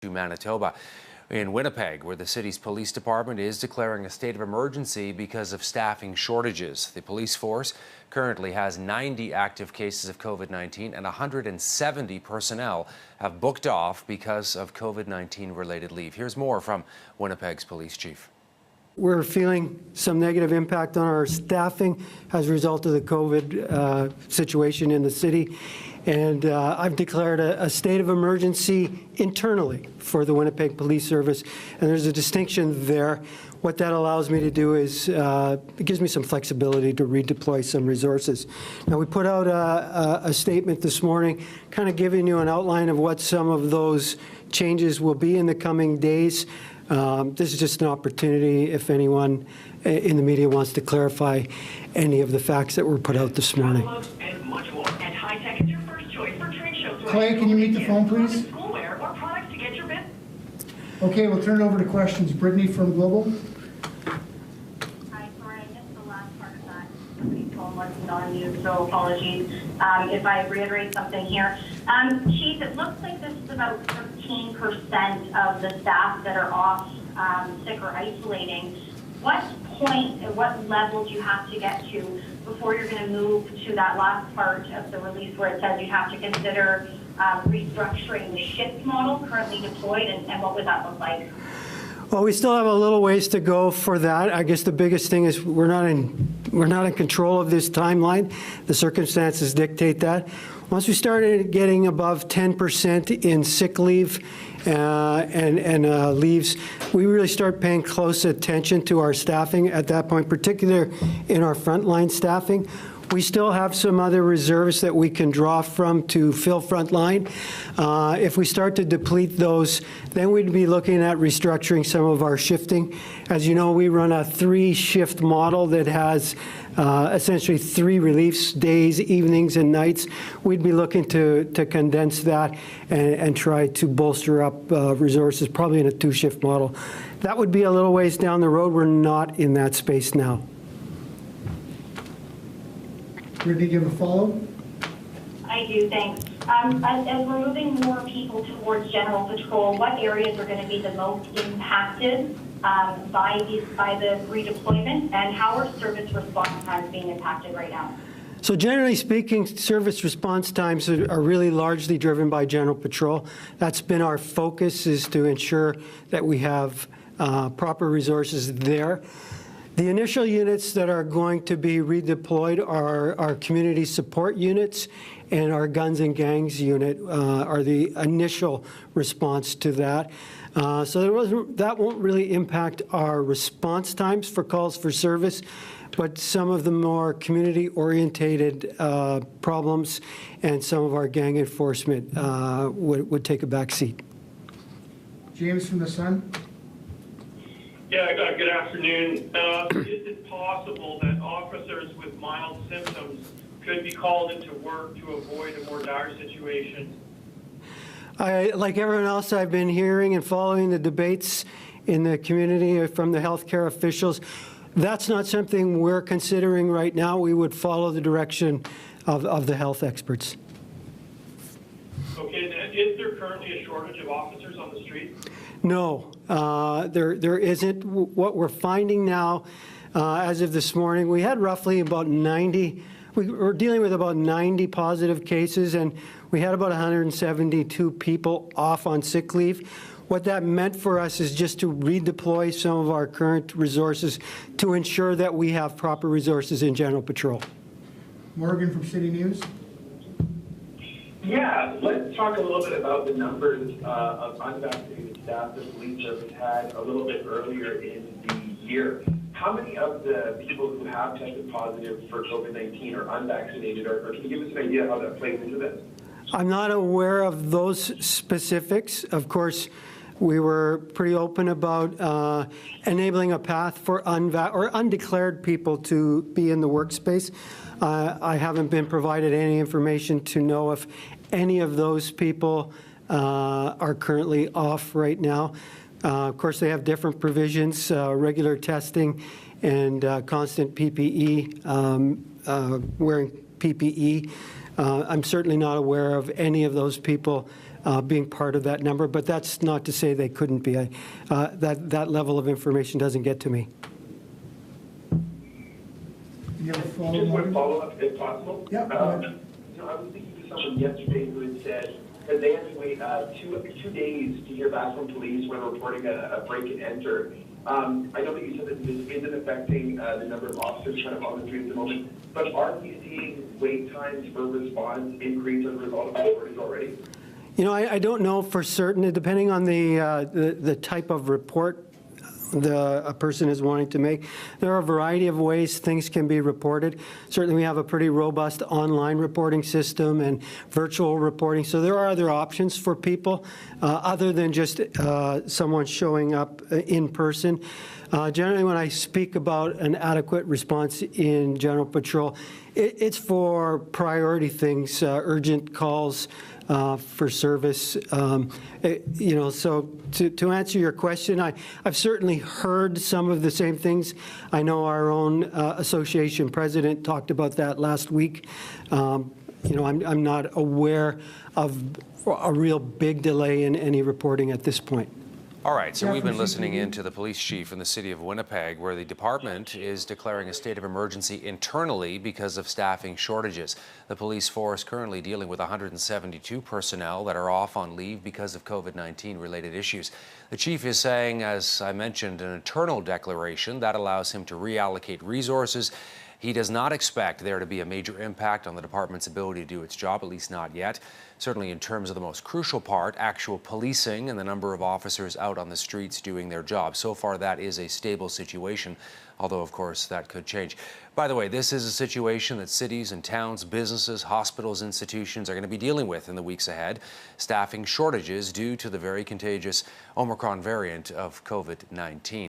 To Manitoba. In Winnipeg, where the city's police department is declaring a state of emergency because of staffing shortages. The police force currently has 90 active cases of COVID-19 and 170 personnel have booked off because of COVID-19 related leave. Here's more from Winnipeg's police chief. We're feeling some negative impact on our staffing as a result of the COVID situation in the city. And I've declared a state of emergency internally for the Winnipeg Police Service. And there's a distinction there. What that allows me to do is it gives me some flexibility to redeploy some resources. Now, we put out a statement this morning kind of giving you an outline of what some of those changes will be in the coming days. This is just an opportunity if anyone in the media wants to clarify any of the facts that were put out this morning. And much more. And high tech is your first choice for trade shows. Clay, can you meet the phone, please? Schoolwear or products to get your business. Okay, we'll turn it over to questions. Brittany from Global. Hi, sorry, I missed the last part of that. Somebody's phone wasn't on mute, so apologies if I reiterate something here. Chief, it looks like this is about 13% of the staff that are off sick or isolating. What point and what level do you have to get to before you're going to move to that last part of the release where it says you have to consider restructuring the shift model currently deployed, and what would that look like? Well, we still have a little ways to go for that. I guess the biggest thing is we're not in control of this timeline. The circumstances dictate that. Once we started getting above 10% in sick leave and leaves, we really start paying close attention to our staffing at that point, particularly in our frontline staffing. We still have some other reserves that we can draw from to fill frontline. If we start to deplete those, then we'd be looking at restructuring some of our shifting. As you know, we run a 3-shift model that has essentially 3 reliefs, days, evenings, and nights. We'd be looking to condense that and try to bolster up resources, probably in a 2-shift model. That would be a little ways down the road. We're not in that space now. Brittany, do you have a follow? I do, thanks. As we're moving more people towards general patrol, what areas are going to be the most impacted by the redeployment, and how are service response times being impacted right now? So generally speaking, service response times are really largely driven by general patrol. That's been our focus, is to ensure that we have proper resources there. The initial units that are going to be redeployed are our community support units, and our guns and gangs unit are the initial response to that. So that won't really impact our response times for calls for service, but some of the more community-orientated problems and some of our gang enforcement would take a back seat. James from the Sun. Yeah, good afternoon. Is it possible that officers with mild symptoms could be called into work to avoid a more dire situation? Like everyone else, I've been hearing and following the debates in the community from the healthcare officials. That's not something we're considering right now. We would follow the direction of the health experts. Okay, then is there currently a shortage of officers on the street? No, there isn't. What we're finding now, as of this morning, we had roughly about 90, we were dealing with about 90 positive cases, and we had about 172 people off on sick leave. What that meant for us is just to redeploy some of our current resources to ensure that we have proper resources in general patrol. Morgan from City News. Yeah, let's talk a little bit about the numbers of unvaccinated staff the police service had a little bit earlier in the year. How many of the people who have tested positive for COVID-19 are unvaccinated, or can you give us an idea how that plays into this? I'm not aware of those specifics. Of course, we were pretty open about enabling a path for undeclared people to be in the workspace. I haven't been provided any information to know if any of those people are currently off right now. Of course, they have different provisions, regular testing and constant PPE, wearing PPE. I'm certainly not aware of any of those people being part of that number, but that's not to say they couldn't be. That level of information doesn't get to me. You have a Just follow-up? one follow-up, if possible. Yeah, go ahead. I was speaking to someone yesterday who had said that they had to wait 2 days to hear back from police when reporting a break and enter. I know that you said that this isn't affecting the number of officers kind of on the street at the moment, but are we seeing wait times for response increase as a result of the shortage already? You know, I don't know for certain, depending on the type of report a person is wanting to make. There are a variety of ways things can be reported. Certainly we have a pretty robust online reporting system and virtual reporting, so there are other options for people other than just someone showing up in person. Generally, when I speak about an adequate response in general patrol, it's for priority things, urgent calls, for service. You know, so to answer your question, I've certainly heard some of the same things. I know our own association president talked about that last week. You know, I'm not aware of a real big delay in any reporting at this point. All right, so Yeah, we've been for listening CPD. in to the police chief in the city of Winnipeg, where the department is declaring a state of emergency internally because of staffing shortages. The police force currently dealing with 172 personnel that are off on leave because of COVID-19 related issues. The chief is saying, as I mentioned, an internal declaration that allows him to reallocate resources. He does not expect there to be a major impact on the department's ability to do its job, at least not yet. Certainly in terms of the most crucial part, actual policing and the number of officers out on the streets doing their job. So far, that is a stable situation, although, of course, that could change. By the way, this is a situation that cities and towns, businesses, hospitals, institutions are going to be dealing with in the weeks ahead. Staffing shortages due to the very contagious Omicron variant of COVID-19.